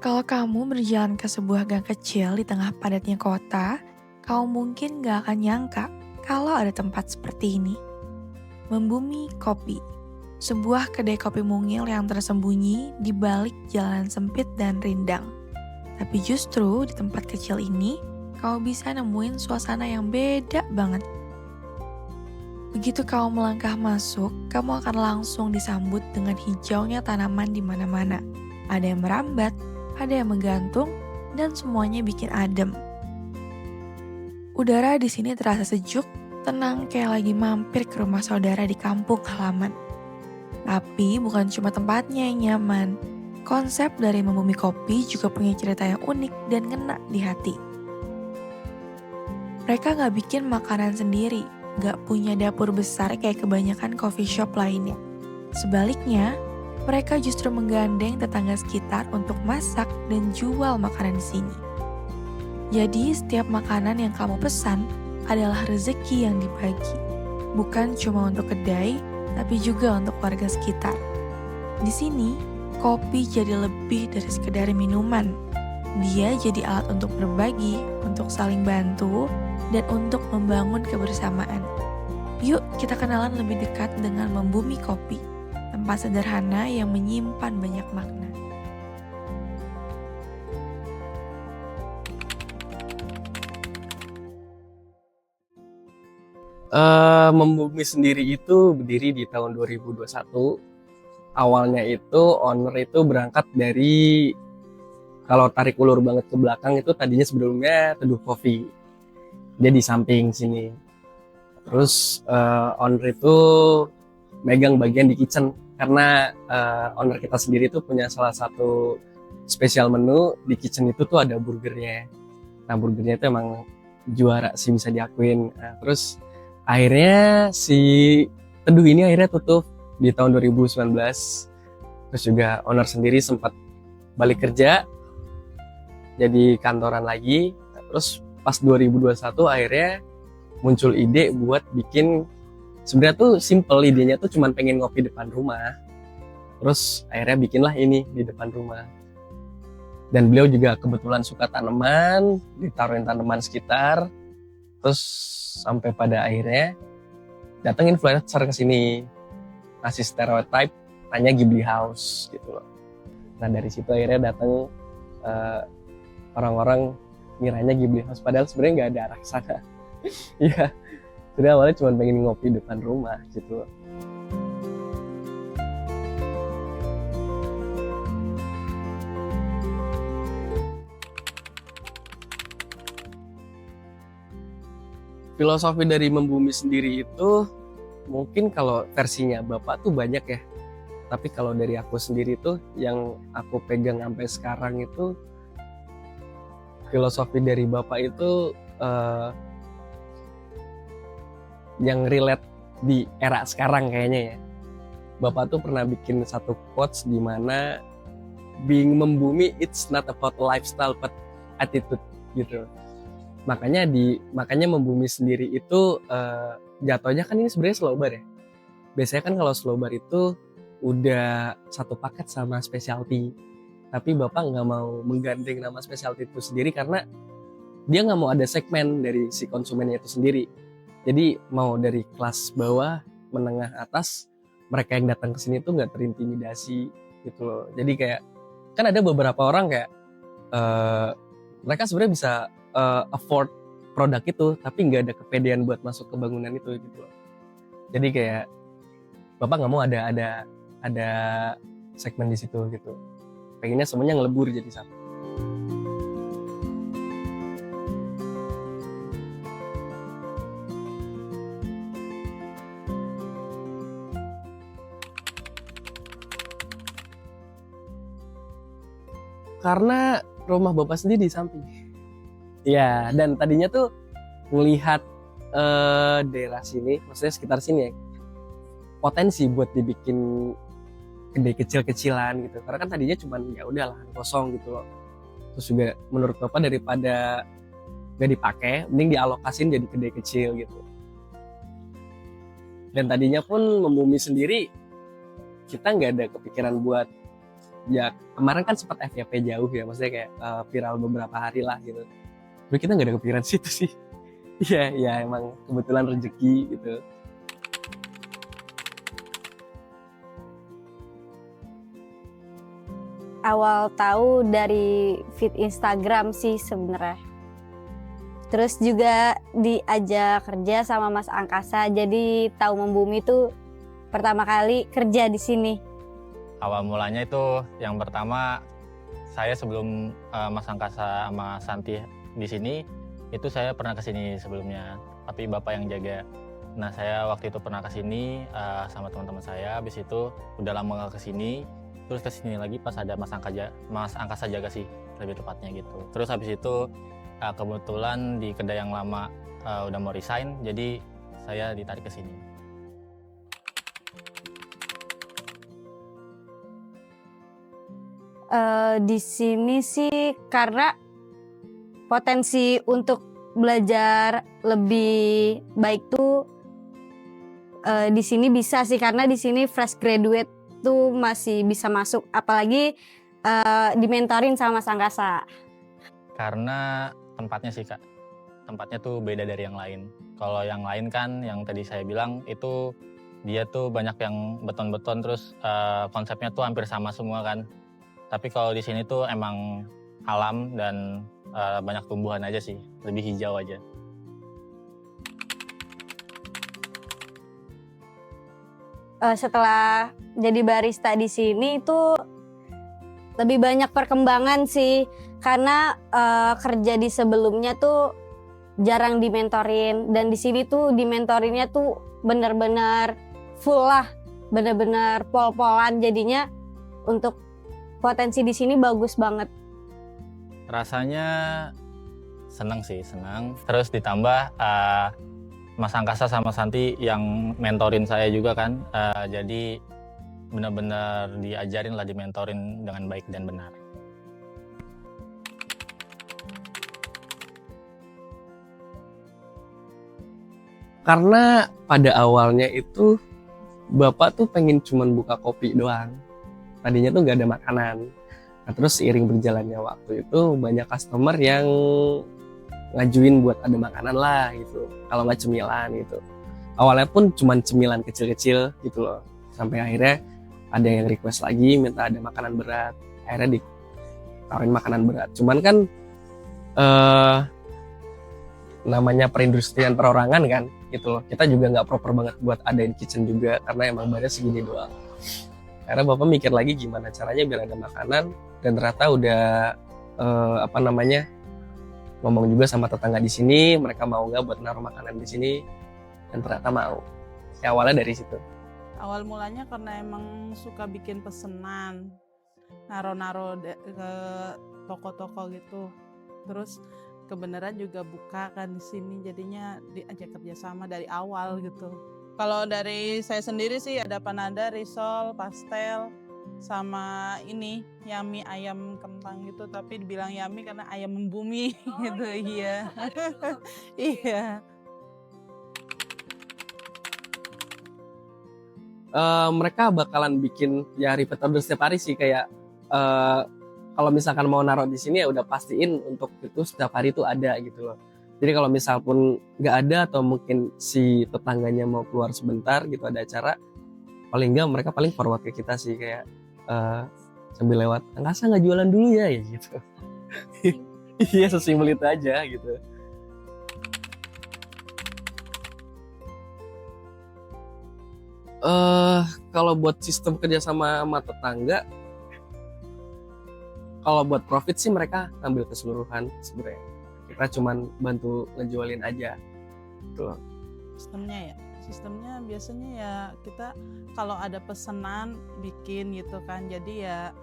Kalau kamu berjalan ke sebuah gang kecil di tengah padatnya kota, kamu mungkin gak akan nyangka kalau ada tempat seperti ini. Membumi Kopi, sebuah kedai kopi mungil yang tersembunyi di balik jalan sempit dan rindang. Tapi justru di tempat kecil ini, kamu bisa nemuin suasana yang beda banget. Begitu kamu melangkah masuk, kamu akan langsung disambut dengan hijaunya tanaman di mana-mana. Ada yang merambat, ada yang menggantung, dan semuanya bikin adem. Udara di sini terasa sejuk, tenang kayak lagi mampir ke rumah saudara di kampung halaman. Tapi bukan cuma tempatnya yang nyaman. Konsep dari Membumi Kopi juga punya cerita yang unik dan ngena di hati. Mereka gak bikin makanan sendiri, gak punya dapur besar kayak kebanyakan coffee shop lainnya. Sebaliknya, mereka justru menggandeng tetangga sekitar untuk masak dan jual makanan di sini. Jadi setiap makanan yang kamu pesan adalah rezeki yang dibagi. Bukan cuma untuk kedai, tapi juga untuk warga sekitar. Di sini, kopi jadi lebih dari sekedar minuman. Dia jadi alat untuk berbagi, untuk saling bantu, dan untuk membangun kebersamaan. Yuk kita kenalan lebih dekat dengan Membumi Kopi, tempat sederhana yang menyimpan banyak makna. Membumi sendiri itu berdiri di tahun 2021. Awalnya itu owner itu berangkat dari, kalau tarik ulur banget ke belakang itu tadinya sebelumnya Teduh Coffee. Dia di samping sini. Terus owner itu megang bagian di kitchen karena owner kita sendiri tuh punya salah satu spesial menu di kitchen itu tuh ada burgernya. Nah burgernya itu emang juara sih, bisa diakuin. Nah, terus akhirnya si Teduh ini akhirnya tutup di tahun 2019. Terus juga owner sendiri sempat balik kerja jadi kantoran lagi. Nah, terus pas 2021 akhirnya muncul ide buat bikin, sebenarnya tuh simple idenya tuh cuman pengen ngopi depan rumah. Terus akhirnya bikinlah ini di depan rumah. Dan beliau juga kebetulan suka tanaman, ditaruhin tanaman sekitar. Terus sampai pada akhirnya datang influencer ke sini, ngasih stereotype, tanya Ghibli House gitu loh. Nah dari situ akhirnya datang orang-orang ngiranya Ghibli House, padahal sebenarnya nggak ada arah ke sana. Iya, jadi awalnya cuma pengen ngopi depan rumah gitu loh. Filosofi dari Membumi sendiri itu mungkin kalau versinya Bapak tuh banyak ya. Tapi kalau dari aku sendiri tuh yang aku pegang sampai sekarang itu, filosofi dari Bapak itu yang relate di era sekarang kayaknya ya. Bapak tuh pernah bikin satu quotes di mana being membumi it's not about lifestyle but attitude gitu. Makanya Membumi sendiri itu jatuhnya kan ini sebenarnya slow bar ya. Biasanya kan kalau slow bar itu udah satu paket sama specialty. Tapi Bapak nggak mau menggandeng nama specialty itu sendiri karena dia nggak mau ada segmen dari si konsumennya itu sendiri. Jadi mau dari kelas bawah, menengah, atas, mereka yang datang ke sini tuh nggak terintimidasi gitu loh. Jadi kayak kan ada beberapa orang kayak mereka sebenarnya bisa afford produk itu, tapi nggak ada kepedean buat masuk ke bangunan itu gitu loh. Jadi kayak Bapak nggak mau ada segmen di situ gitu. Pengennya semuanya ngelebur jadi satu. Karena rumah Bapak sendiri di samping. Ya, dan tadinya tuh melihat daerah sini, maksudnya sekitar sini ya, potensi buat dibikin kedai kecil-kecilan gitu. Karena kan tadinya cuma ya udah lahan kosong gitu loh. Terus juga menurut Bapak daripada gak dipakai, mending dialokasin jadi kedai kecil gitu. Dan tadinya pun Membumi sendiri kita nggak ada kepikiran buat Ya kemarin kan sempat FYP jauh ya, maksudnya kayak viral beberapa hari lah gitu. Tapi kita nggak ada kepikiran situ sih. Iya, ya emang kebetulan rezeki gitu. Awal tahu dari feed Instagram sih sebenarnya. Terus juga diajak kerja sama Mas Angkasa, jadi tahu Membumi itu pertama kali kerja di sini. Awal mulanya itu yang pertama saya sebelum Mas Angkasa sama Santi di sini itu saya pernah kesini sebelumnya, tapi bapak yang jaga. Nah saya waktu itu pernah kesini sama teman-teman saya, habis itu udah lama gak kesini, terus kesini lagi pas ada Mas Angkasa jaga sih lebih tepatnya gitu. Terus habis itu kebetulan di kedai yang lama udah mau resign, jadi saya ditarik ke sini. Di sini sih karena potensi untuk belajar lebih baik tuh di sini bisa sih, karena di sini fresh graduate tuh masih bisa masuk, apalagi dimentorin sama Mas Angkasa. Karena tempatnya sih Kak, tempatnya tuh beda dari yang lain. Kalau yang lain kan yang tadi saya bilang itu dia tuh banyak yang beton-beton, terus konsepnya tuh hampir sama semua kan. Tapi kalau di sini tuh emang alam dan banyak tumbuhan aja sih, lebih hijau aja. Setelah jadi barista di sini itu lebih banyak perkembangan sih, karena kerja di sebelumnya tuh jarang dimentorin, dan di sini tuh dimentorinnya tuh bener-bener full lah, bener-bener pol-polan, jadinya untuk potensi di sini bagus banget. Rasanya senang sih, senang. Terus ditambah Mas Angkasa sama Santi yang mentorin saya juga kan, jadi benar-benar diajarin lah, dimentorin dengan baik dan benar. Karena pada awalnya itu bapak tuh pengen cuman buka kopi doang. Tadinya tuh nggak ada makanan. Nah terus seiring berjalannya waktu itu banyak customer yang ngajuin buat ada makanan lah gitu. Kalau nggak cemilan gitu. Awalnya pun cuman cemilan kecil-kecil gitu loh. Sampai akhirnya ada yang request lagi minta ada makanan berat. Akhirnya ditawarin makanan berat. Cuman kan namanya perindustrian perorangan kan gitu loh. Kita juga nggak proper banget buat adain kitchen juga karena emang bahannya segini doang. Karena bapak mikir lagi gimana caranya biar ada makanan, dan ternyata udah ngomong juga sama tetangga di sini, mereka mau nggak buat naruh makanan di sini, dan ternyata mau. Ya awalnya dari situ. Awal mulanya karena emang suka bikin pesenan, naro-naro ke toko-toko gitu. Terus kebenaran juga buka kan di sini, jadinya diajak kerjasama dari awal gitu. Kalau dari saya sendiri sih ada panada, risol, pastel, sama ini yummy ayam kentang gitu, tapi dibilang yummy karena ayam Membumi gitu. Iya. Iya. Mereka bakalan bikin ya repeat order setiap hari sih, kayak kalau misalkan mau naruh di sini ya udah pastiin untuk itu setiap hari itu ada gitu loh. Jadi kalau misal pun nggak ada atau mungkin si tetangganya mau keluar sebentar gitu ada acara, paling nggak mereka paling forward ke kita sih, kayak sambil lewat, Angkasa nggak jualan dulu ya gitu. Iya sesimpel itu aja gitu. Kalau buat sistem kerja sama tetangga, kalau buat profit sih mereka ambil keseluruhan sebenarnya. Kita cuman bantu ngejualin aja. Tuh. Sistemnya biasanya ya kita kalau ada pesanan bikin gitu kan. Jadi ya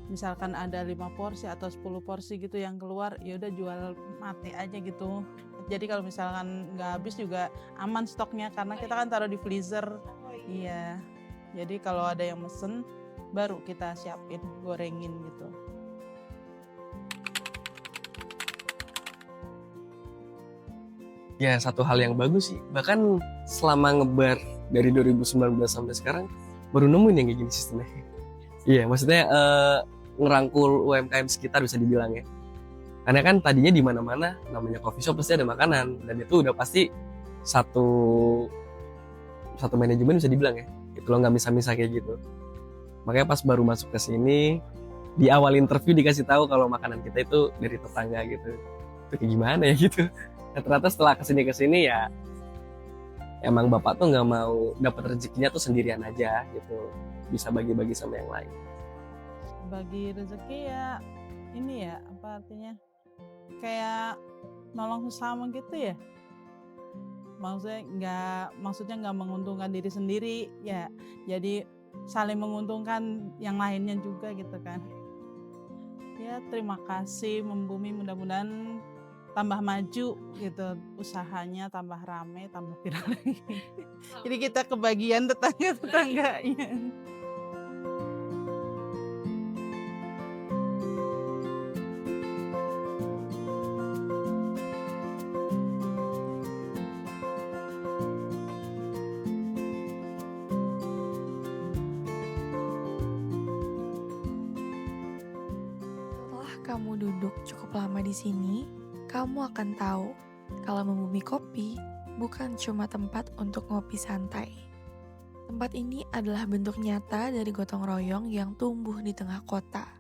misalkan ada 5 porsi atau 10 porsi gitu yang keluar, ya udah jual mati aja gitu. Jadi kalau misalkan nggak habis juga aman stoknya karena kita kan taruh di freezer. Iya. Jadi kalau ada yang mesen baru kita siapin, gorengin gitu. Ya satu hal yang bagus sih, bahkan selama ngebar dari 2019 sampai sekarang baru nemuin yang kayak gini sistemnya. Iya, maksudnya ngerangkul UMKM sekitar bisa dibilang ya. Karena kan tadinya di mana-mana namanya coffee shop pasti ada makanan dan itu udah pasti satu manajemen bisa dibilang ya. Itu loh nggak misah-misah kayak gitu. Makanya pas baru masuk ke sini di awal interview dikasih tahu kalau makanan kita itu dari tetangga gitu. Itu kayak gimana ya gitu. Nah, ternyata setelah kesini ya emang bapak tuh nggak mau dapat rezekinya tuh sendirian aja gitu. Bisa bagi-bagi sama yang lain. Bagi rezeki ya ini ya apa artinya kayak nolong sesama gitu ya, maksudnya nggak menguntungkan diri sendiri ya, jadi saling menguntungkan yang lainnya juga gitu kan. Ya terima kasih Membumi, mudah-mudahan tambah maju gitu usahanya, tambah rame, tambah viral lagi. Jadi kita kebagian tetangga-tetangganya. Setelah kamu duduk cukup lama di sini, kamu akan tahu kalau Membumi Kopi bukan cuma tempat untuk ngopi santai. Tempat ini adalah bentuk nyata dari gotong royong yang tumbuh di tengah kota.